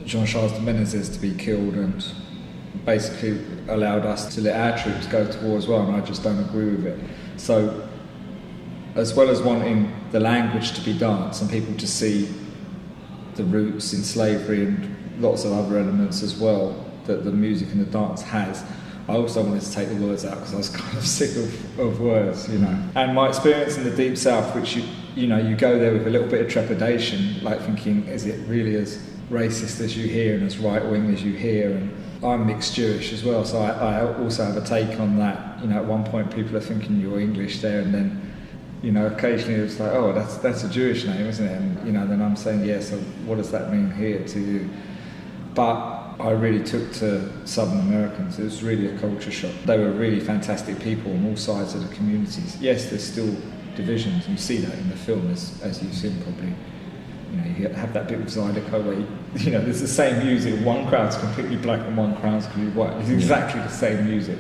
Jean-Charles de Menezes to be killed, and basically allowed us to let our troops go to war as well, and I just don't agree with it. So, as well as wanting the language to be dance and people to see the roots in slavery and lots of other elements as well that the music and the dance has, I also wanted to take the words out because I was kind of sick of words, you know. And my experience in the Deep South, which you know, you go there with a little bit of trepidation, like thinking, is it really as racist as you hear and as right-wing as you hear? And I'm mixed Jewish as well, so I also have a take on that. You know, at one point people are thinking you're English there, and then, you know, occasionally it's like, oh, that's a Jewish name, isn't it? And, you know, then I'm saying, yeah, so what does that mean here to you? But I really took to Southern Americans. It was really a culture shock. They were really fantastic people on all sides of the communities. Yes, there's still divisions, and you see that in the film, as you've seen probably. You know, you have that bit with Zydeco where, you know, there's the same music. One crowd's completely black and one crowd's completely white. It's exactly the same music.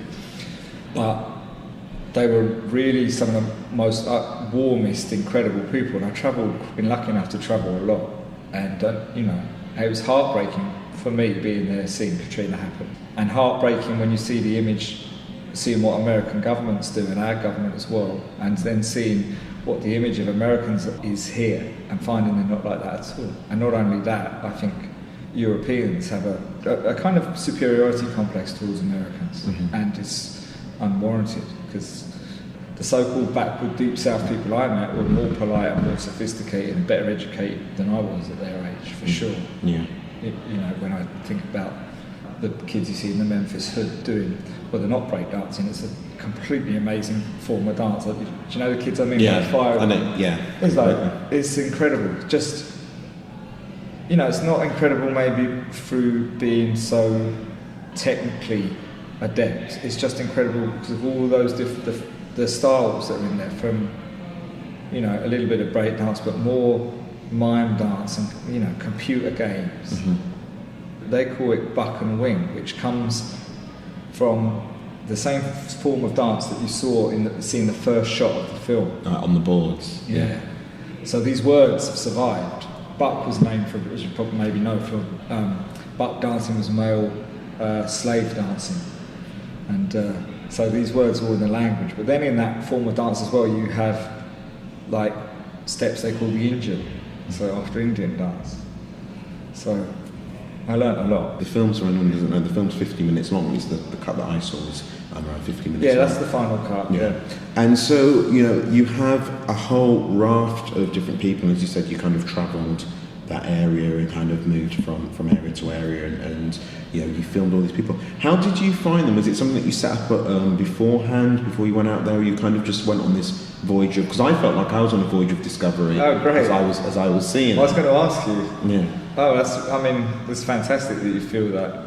But they were really some of the most warmest, incredible people. And I've been lucky enough to travel a lot. And, you know, it was heartbreaking for me being there, seeing Katrina happen. And heartbreaking when you see the image, seeing what American governments do and our government as well, and then seeing what the image of Americans is here and finding they're not like that at all. And not only that, I think Europeans have a kind of superiority complex towards Americans, and it's unwarranted because the so-called backward Deep South people I met were more polite and more sophisticated and better educated than I was at their age, for sure. Yeah. You know, when I think about the kids you see in the Memphis Hood doing, well, they're not breakdancing, it's a completely amazing form of dance. Like, do you know the kids I mean? Yeah, by fire? I know, yeah. It's like, it's incredible. Just, you know, it's not incredible maybe through being so technically adept. It's just incredible because of all those the styles that are in there, from, you know, a little bit of breakdance, but more mime dance and, you know, computer games. They call it buck and wing, which comes from the same form of dance that you saw in the first shot of the film. On the boards. Yeah. So these words have survived. Buck was named for, as you probably maybe know, for buck dancing was male slave dancing. And so these words are all in the language. But then in that form of dance as well, you have like steps they call the Indian. So after Indian dance. So I learnt a lot. The film's for anyone who doesn't know, the film's 50 minutes long. It's the cut that I saw was around 50 minutes long. Yeah, that's the final cut, yeah. And so, you know, you have a whole raft of different people. As you said, you kind of travelled that area and kind of moved from area to area and you know, you filmed all these people. How did you find them? Was it something that you set up beforehand, before you went out there, or you kind of just went on this voyage of, because I felt like I was on a voyage of discovery. Oh, great. as I was seeing I was going to ask you. Yeah. Oh, it's fantastic that you feel that.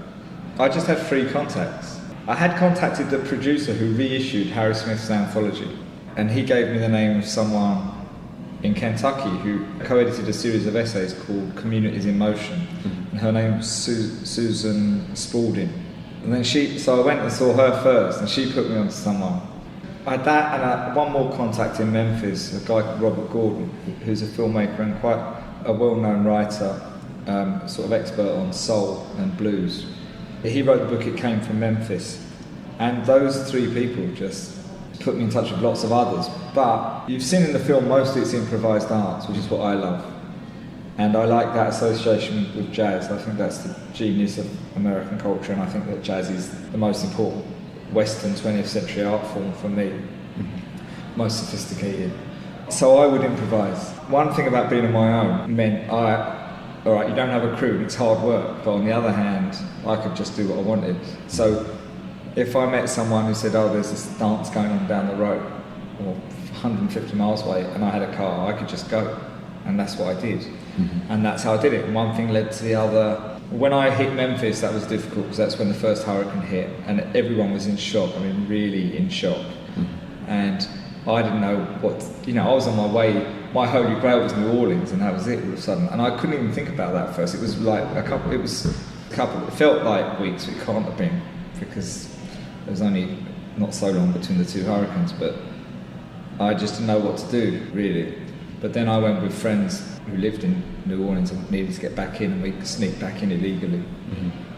I just had 3 contacts. I had contacted the producer who reissued Harry Smith's anthology, and he gave me the name of someone in Kentucky who co-edited a series of essays called Communities in Motion, and her name was Susan Spalding. And then so I went and saw her first, and she put me on to someone. I had that, and I had one more contact in Memphis, a guy called Robert Gordon, who's a filmmaker and quite a well-known writer, sort of expert on soul and blues. He wrote the book It Came From Memphis, and those 3 people just put me in touch with lots of others. But you've seen in the film mostly it's improvised dance, which is what I love, and I like that association with jazz. I think that's the genius of American culture, and I think that jazz is the most important Western 20th century art form for me, most sophisticated. So I would improvise. One thing about being on my own meant all right, you don't have a crew, it's hard work, but on the other hand, I could just do what I wanted. So if I met someone who said, oh, there's this dance going on down the road, or 150 miles away, and I had a car, I could just go. And that's what I did. And that's how I did it. And one thing led to the other. When I hit Memphis, that was difficult, because that's when the first hurricane hit, and everyone was in shock, I mean, really in shock. And I didn't know what, you know, I was on my way, my holy grail was New Orleans, and that was it all of a sudden. And I couldn't even think about that at first. It was like it felt like weeks, but it can't have been, because there was only not so long between the 2 hurricanes, but I just didn't know what to do, really. But then I went with friends who lived in New Orleans and needed to get back in, and we sneaked back in illegally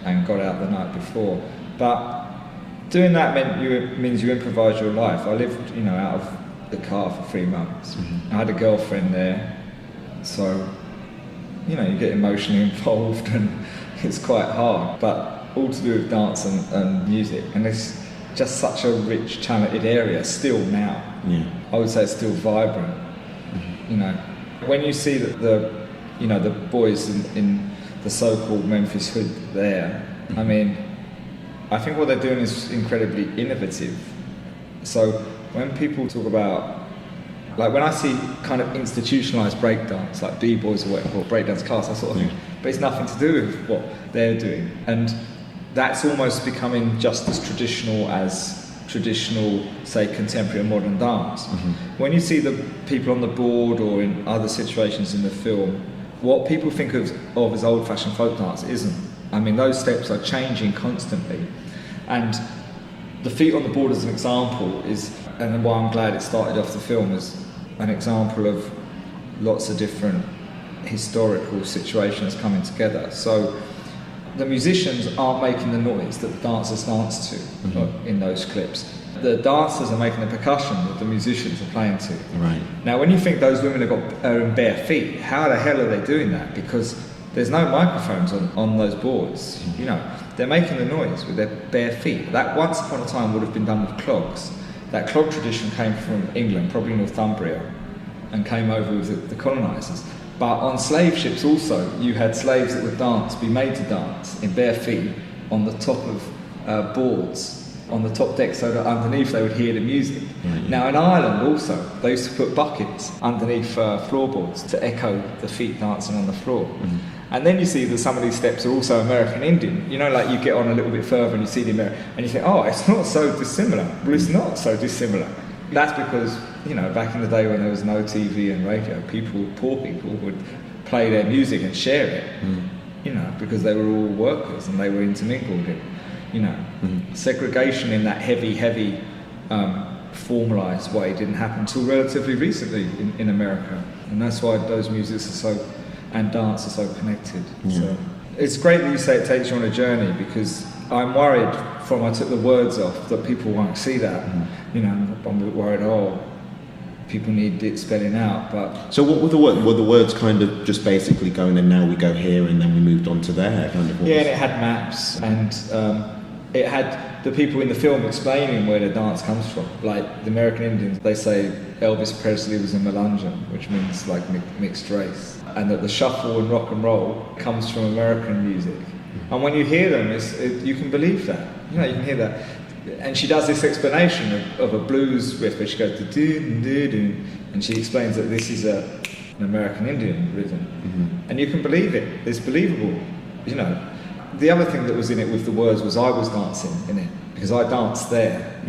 and got out the night before. But doing that means you improvise your life. I lived, out of the car for 3 months. I had a girlfriend there, so you get emotionally involved, and it's quite hard. But all to do with dance and music, and it's just such a rich, talented area still now. I would say it's still vibrant. When you see that the boys in the so-called Memphis hood there, I mean, I think what they're doing is incredibly innovative. So when people talk about, like when I see kind of institutionalised breakdance, like B-boys or breakdance class, I sort of think, but it's nothing to do with what they're doing. And that's almost becoming just as traditional, say, contemporary and modern dance. When you see the people on the board or in other situations in the film, what people think of as old-fashioned folk dance isn't. I mean, those steps are changing constantly. And the feet on the board as an example is, and why I'm glad it started off the film, as an example of lots of different historical situations coming together. So the musicians aren't making the noise that the dancers dance to in those clips. The dancers are making the percussion that the musicians are playing to. Right. Now, when you think those women are in bare feet, how the hell are they doing that? Because there's no microphones on those boards. They're making the noise with their bare feet. That once upon a time would have been done with clogs. That clog tradition came from England, probably Northumbria, and came over with the colonisers. But on slave ships also, you had slaves that would be made to dance in bare feet on the top of boards, on the top deck, so that underneath they would hear the music. Now in Ireland also, they used to put buckets underneath floorboards to echo the feet dancing on the floor. And then you see that some of these steps are also American Indian. Like you get on a little bit further and you see the American, and you think, oh, it's not so dissimilar. Well, it's not so dissimilar. That's because, back in the day when there was no TV and radio, poor people would play their music and share it, because they were all workers and they were intermingled in, segregation in that heavy, formalised way didn't happen until relatively recently in America. And that's why those musics and dance are so connected. So it's great that you say it takes you on a journey, because I'm worried I took the words off that people won't see that. I'm a bit worried, people need it spelling out. But so what were the words? Were the words kind of just basically going, and now we go here and then we moved on to there? Kind of. And it had maps, and it had the people in the film explaining where the dance comes from. Like the American Indians, they say Elvis Presley was a Melungeon, which means like mixed race, and that the shuffle and rock and roll comes from American music. And when you hear them, you can believe that. You can hear that. And she does this explanation of a blues riff where she goes do, and she explains that this is an American Indian rhythm. And you can believe it. It's believable. The other thing that was in it with the words was I was dancing in it, because I danced there.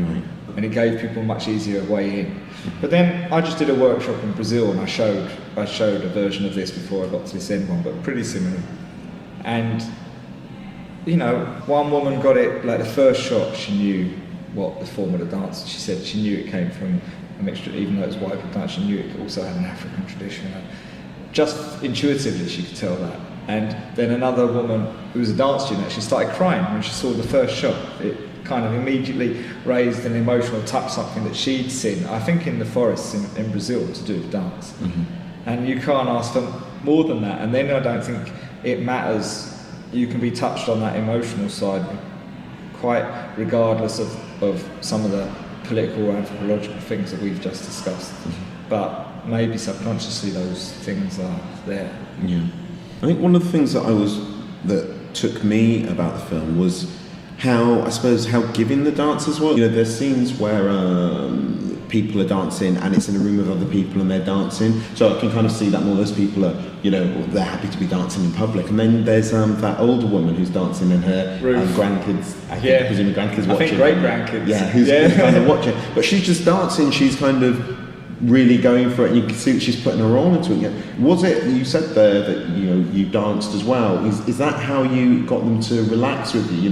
And it gave people a much easier way in. But then I just did a workshop in Brazil, and I showed a version of this before I got to this end one, but pretty similar. And one woman got it, like the first shot, she knew what the form of the dance. She said she knew it came from a mixture, even though it was white people dance, she knew it also had an African tradition. Just intuitively she could tell that. And then another woman who was a dance student, she started crying when she saw the first shot. It kind of immediately raised an emotional touch, something that she'd seen, I think in the forests in Brazil, to do with dance. And you can't ask for more than that. And then I don't think it matters. You can be touched on that emotional side, quite regardless of some of the political or anthropological things that we've just discussed. But maybe subconsciously those things are there. I think one of the things that took me about the film was how giving the dancers were. There's scenes where people are dancing and it's in a room with other people and they're dancing, so I can kind of see that more those people are, they're happy to be dancing in public. And then there's that older woman who's dancing and her grandkids, presumably grandkids watching. I think great grandkids. Who's kind of watching. But she's just dancing, she's kind of really going for it, and you can see that she's putting her all into it. Was it, you said there that you danced as well, is that how you got them to relax with you?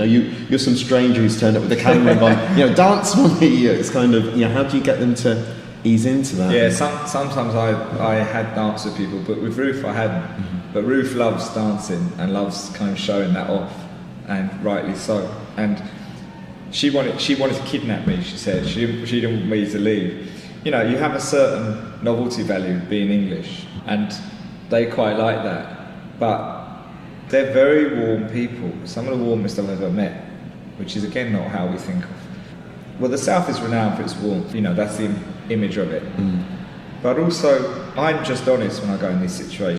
You're some stranger who's turned up with a camera and gone, dance for me. It's kind of, how do you get them to ease into that. Yeah, sometimes I had dance with people, but with Ruth I hadn't. But Ruth loves dancing and loves kind of showing that off, and rightly so. And she wanted to kidnap me. She said she didn't want me to leave. You know, you have a certain novelty value being English, and they quite like that. But they're very warm people. Some of the warmest I've ever met, which is again not how we think of. Well, the South is renowned for its warmth. You know, that's the image of it. But also, I'm just honest when I go in these situations.